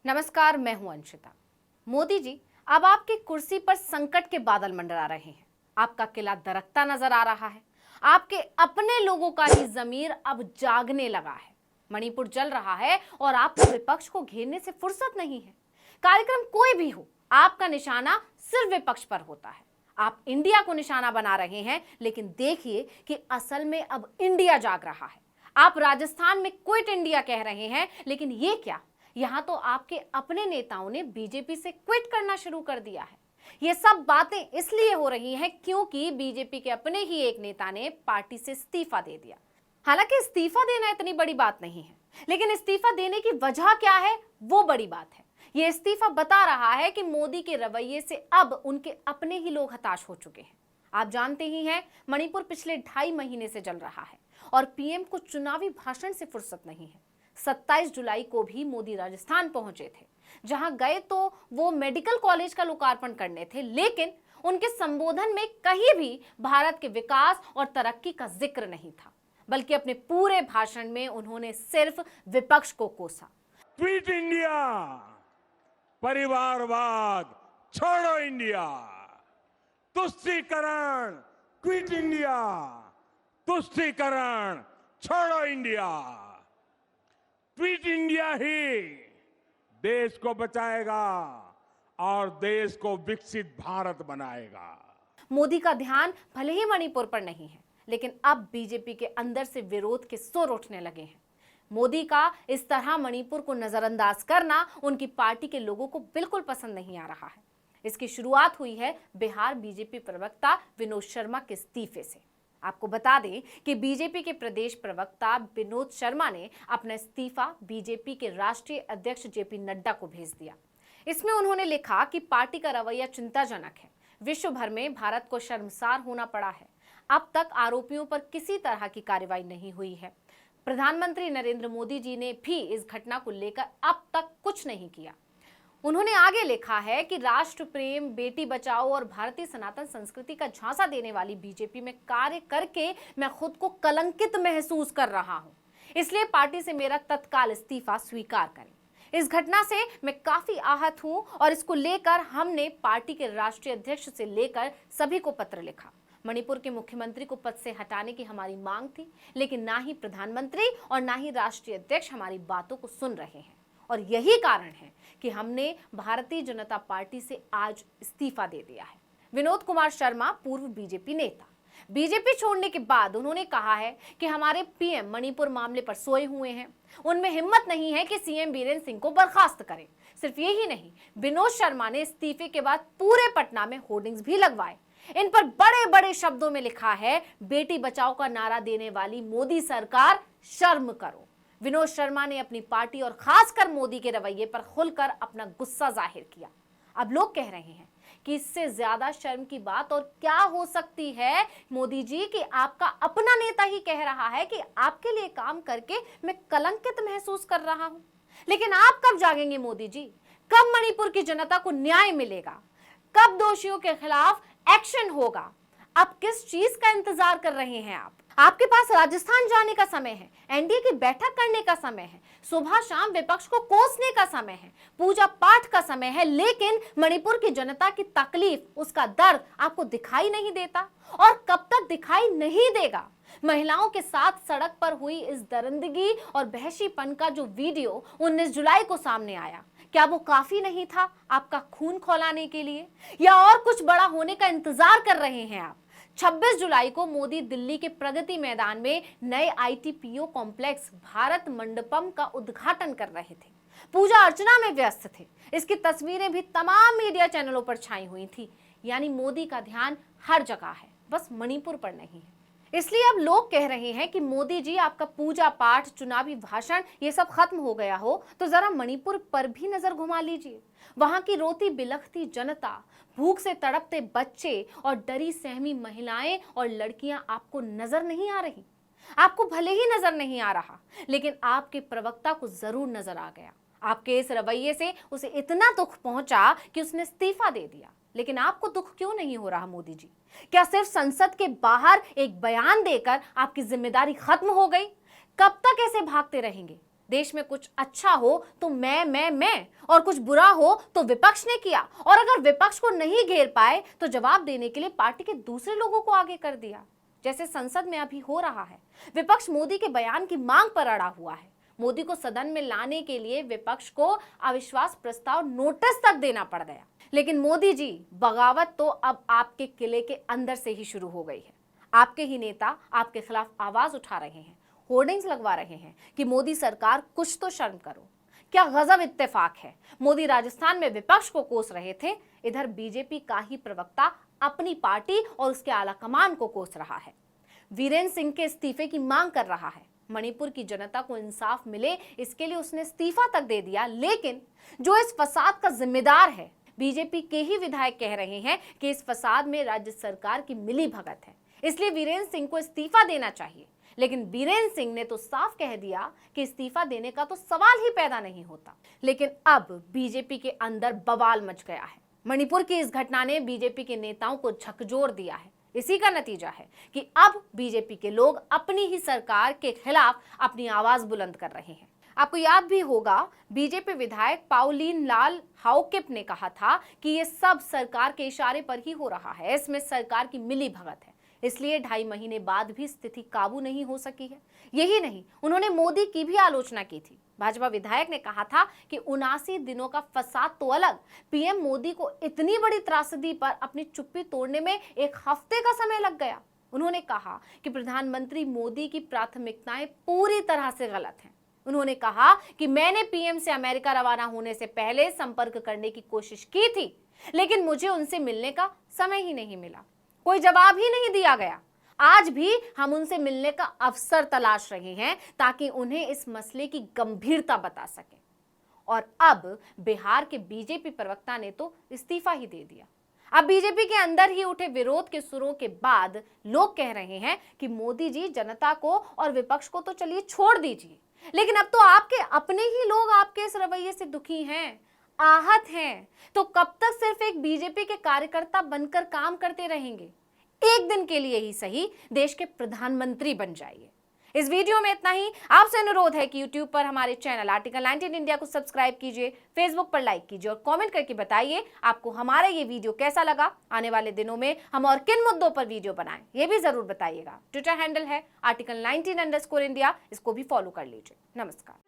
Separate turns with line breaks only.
नमस्कार, मैं हूं अंशिता। मोदी जी, अब आपकी कुर्सी पर संकट के बादल मंडरा रहे हैं। आपका किला दरकता नजर आ रहा है। आपके अपने लोगों का ही जमीर अब जागने लगा है। मणिपुर जल रहा है और आपको विपक्ष को घेरने से फुर्सत नहीं है। कार्यक्रम कोई भी हो, आपका निशाना सिर्फ विपक्ष पर होता है। आप इंडिया को निशाना बना रहे हैं, लेकिन देखिए कि असल में अब इंडिया जाग रहा है। आप राजस्थान में क्विट इंडिया कह रहे हैं, लेकिन ये क्या, यहां तो आपके अपने नेताओं ने बीजेपी से क्विट करना शुरू कर दिया है। ये सब बातें इसलिए हो रही हैं क्योंकि बीजेपी के अपने ही एक नेता ने पार्टी से इस्तीफा दे दिया। हालांकि इस्तीफा देना इतनी बड़ी बात नहीं है, लेकिन इस्तीफा देने की वजह क्या है वो बड़ी बात है। ये इस्तीफा बता रहा है कि मोदी के रवैये से अब उनके अपने ही लोग हताश हो चुके हैं। आप जानते ही हैं, मणिपुर पिछले 2.5 महीने से जल रहा है और पीएम को चुनावी भाषण से फुर्सत नहीं है। 27 जुलाई को भी मोदी राजस्थान पहुंचे थे। जहां गए तो वो मेडिकल कॉलेज का लोकार्पण करने थे, लेकिन उनके संबोधन में कहीं भी भारत के विकास और तरक्की का जिक्र नहीं था, बल्कि अपने पूरे भाषण में उन्होंने सिर्फ विपक्ष को कोसा।
क्विट इंडिया, परिवारवाद छोड़ो इंडिया, तुष्टीकरण, क्विट इंडिया, तुष्टीकरण छोड़ो इंडिया। क्विट इंडिया ही देश को बचाएगा और देश को विकसित भारत बनाएगा।
मोदी का ध्यान भले ही मणिपुर पर नहीं है, लेकिन अब बीजेपी के अंदर से विरोध के सुर उठने लगे हैं। मोदी का इस तरह मणिपुर को नजरअंदाज करना उनकी पार्टी के लोगों को बिल्कुल पसंद नहीं आ रहा है। इसकी शुरुआत हुई है बिहार बीजेपी प्रवक्ता विनोद शर्मा के इस्तीफे से। आपको बता दें कि बीजेपी के प्रदेश प्रवक्ता विनोद शर्मा ने अपना इस्तीफा बीजेपी के राष्ट्रीय अध्यक्ष जेपी नड्डा को भेज दिया। इसमें उन्होंने लिखा कि पार्टी का रवैया चिंताजनक है। विश्व भर में भारत को शर्मसार होना पड़ा है। अब तक आरोपियों पर किसी तरह की कार्रवाई नहीं हुई है। प्रधानमंत्री नरेंद्र मोदी जी ने भी इस घटना को लेकर अब तक कुछ नहीं किया। उन्होंने आगे लिखा है कि राष्ट्र प्रेम, बेटी बचाओ और भारतीय सनातन संस्कृति का झांसा देने वाली बीजेपी में कार्य करके मैं खुद को कलंकित महसूस कर रहा हूं। इसलिए पार्टी से मेरा तत्काल इस्तीफा स्वीकार करें। इस घटना से मैं काफी आहत हूं और इसको लेकर हमने पार्टी के राष्ट्रीय अध्यक्ष से लेकर सभी को पत्र लिखा। मणिपुर के मुख्यमंत्री को पद से हटाने की हमारी मांग थी, लेकिन ना ही प्रधानमंत्री और ना ही राष्ट्रीय अध्यक्ष हमारी बातों को सुन रहे हैं, और यही कारण है कि हमने भारतीय जनता पार्टी से आज इस्तीफा दे दिया है। विनोद कुमार शर्मा पूर्व बीजेपी नेता, बीजेपी छोड़ने के बाद उन्होंने कहा है कि हमारे पीएम मणिपुर मामले पर सोए हुए हैं। उनमें हिम्मत नहीं है कि सीएम बीरेंद्र सिंह को बर्खास्त करें। सिर्फ यही नहीं, विनोद शर्मा ने इस्तीफे के बाद पूरे पटना में होर्डिंग्स भी लगवाए। इन पर बड़े बड़े शब्दों में लिखा है, बेटी बचाओ का नारा देने वाली मोदी सरकार, शर्म करो। विनोद शर्मा ने अपनी पार्टी और खासकर मोदी के रवैये पर खुलकर अपना गुस्सा जाहिर किया। अब लोग कह रहे हैं कि इससे ज्यादा शर्म की बात और क्या हो सकती है मोदी जी, कि आपका अपना नेता ही कह रहा है कि आपके लिए काम करके मैं कलंकित महसूस कर रहा हूं। लेकिन आप कब जागेंगे मोदी जी? कब मणिपुर की जनता को न्याय मिलेगा? कब दोषियों के खिलाफ एक्शन होगा? अब किस चीज का इंतजार कर रहे हैं आप? आपके पास राजस्थान जाने का समय है, एनडीए की बैठक करने का समय है, सुबह शाम विपक्ष को कोसने का समय है, पूजा पाठ का समय है, लेकिन मणिपुर की जनता की तकलीफ, उसका दर्द आपको दिखाई नहीं देता। और कब तक दिखाई नहीं देगा? महिलाओं के साथ सड़क पर हुई इस दरिंदगी और बहशीपन का जो वीडियो 19 जुलाई को सामने आया, क्या वो काफी नहीं था आपका खून खौलाने के लिए, या और कुछ बड़ा होने का इंतजार कर रहे हैं आप? 26 जुलाई को मोदी दिल्ली के प्रगति मैदान में नए आईटीपीओ कॉम्प्लेक्स भारत मंडपम का उद्घाटन कर रहे थे। पूजा अर्चना में व्यस्त थे। इसकी तस्वीरें भी तमाम मीडिया चैनलों पर छाई हुई थी। यानी मोदी का ध्यान हर जगह है, बस मणिपुर पर नहीं है। इसलिए अब लोग कह रहे हैं कि मोदी जी, आपका पूजा पाठ, चुनावी भाषण, ये सब खत्म हो गया हो तो जरा मणिपुर पर भी नजर घुमा लीजिए। वहां की रोती बिलखती जनता, भूख से तड़पते बच्चे और डरी सहमी महिलाएं और लड़कियां आपको नजर नहीं आ रही? आपको भले ही नजर नहीं आ रहा, लेकिन आपके प्रवक्ता को जरूर नजर आ गया। आपके इस रवैये से उसे इतना दुख पहुंचा कि उसने इस्तीफा दे दिया। लेकिन आपको दुख क्यों नहीं हो रहा मोदी जी? क्या सिर्फ संसद के बाहर एक बयान देकर आपकी जिम्मेदारी खत्म हो गई? कब तक ऐसे भागते रहेंगे? देश में कुछ अच्छा हो तो मैं और कुछ बुरा हो तो विपक्ष ने किया, और अगर विपक्ष को नहीं घेर पाए तो जवाब देने के लिए पार्टी के दूसरे लोगों को आगे कर दिया, जैसे संसद में अभी हो रहा है। विपक्ष मोदी के बयान की मांग पर अड़ा हुआ है। मोदी को सदन में लाने के लिए विपक्ष को अविश्वास प्रस्ताव नोटिस तक देना पड़ गया। लेकिन मोदी जी, बगावत तो अब आपके किले के अंदर से ही शुरू हो गई है। आपके ही नेता आपके खिलाफ आवाज उठा रहे हैं, होर्डिंग्स लगवा रहे हैं कि मोदी सरकार कुछ तो शर्म करो। क्या गजब इत्तेफाक है। मोदी राजस्थान में विपक्ष को कोस रहे थे, इधर बीजेपी का ही प्रवक्ता अपनी पार्टी और उसके आला कमान को कोस रहा है। वीरेंद्र सिंह के इस्तीफे की मांग कर रहा है। मणिपुर की जनता को इंसाफ मिले इसके लिए उसने इस्तीफा तक दे दिया। लेकिन जो इस फसाद का जिम्मेदार है, बीजेपी के ही विधायक कह रहे हैं कि इस फसाद में राज्य सरकार की मिलीभगत है, इसलिए वीरेंद्र सिंह को इस्तीफा देना चाहिए। लेकिन वीरेंद्र सिंह ने तो साफ कह दिया कि इस्तीफा देने का तो सवाल ही पैदा नहीं होता। लेकिन अब बीजेपी के अंदर बवाल मच गया है। मणिपुर की इस घटना ने बीजेपी के नेताओं को झकझोर दिया है। इसी का नतीजा है कि अब बीजेपी के लोग अपनी ही सरकार के खिलाफ अपनी आवाज बुलंद कर रहे हैं। आपको याद भी होगा, बीजेपी विधायक पाउलीन लाल हाउकिप ने कहा था कि ये सब सरकार के इशारे पर ही हो रहा है, इसमें सरकार की मिलीभगत है, इसलिए 2.5 महीने बाद भी स्थिति काबू नहीं हो सकी है। यही नहीं, उन्होंने मोदी की भी आलोचना की थी। भाजपा विधायक ने कहा था कि 79 दिनों का फसाद तो अलग, पीएम मोदी को इतनी बड़ी त्रासदी पर अपनी चुप्पी तोड़ने में 1 हफ्ते का समय लग गया। उन्होंने कहा कि प्रधानमंत्री मोदी की प्राथमिकताएं पूरी तरह से गलत हैं। उन्होंने कहा कि मैंने पीएम से अमेरिका रवाना होने से पहले संपर्क करने की कोशिश की थी, लेकिन मुझे उनसे मिलने का समय ही नहीं मिला, कोई जवाब ही नहीं दिया गया। आज भी हम उनसे मिलने का अवसर तलाश रहे हैं ताकि उन्हें इस मसले की गंभीरता बता सकें। और अब बिहार के बीजेपी प्रवक्ता ने तो इस्तीफा ही दे दिया। अब बीजेपी के अंदर ही उठे विरोध के सुरों के बाद लोग कह रहे हैं कि मोदी जी, जनता को और विपक्ष को तो चलिए छोड़ दीजिए, लेकिन अब तो आपके अपने ही लोग आपके इस रवैये से दुखी हैं, आहत हैं। तो कब तक सिर्फ एक बीजेपी के कार्यकर्ता बनकर काम करते रहेंगे? एक दिन के लिए ही सही देश के प्रधानमंत्री बन जाइए। इस वीडियो में इतना ही। आपसे अनुरोध है कि YouTube पर हमारे चैनल आर्टिकल 19 इंडिया को सब्सक्राइब कीजिए, फेसबुक पर लाइक कीजिए और कमेंट करके बताइए आपको हमारा ये वीडियो कैसा लगा। आने वाले दिनों में हम और किन मुद्दों पर वीडियो बनाएं, ये भी जरूर बताइएगा। ट्विटर हैंडल है article19_India, इसको भी फॉलो कर लीजिए। नमस्कार।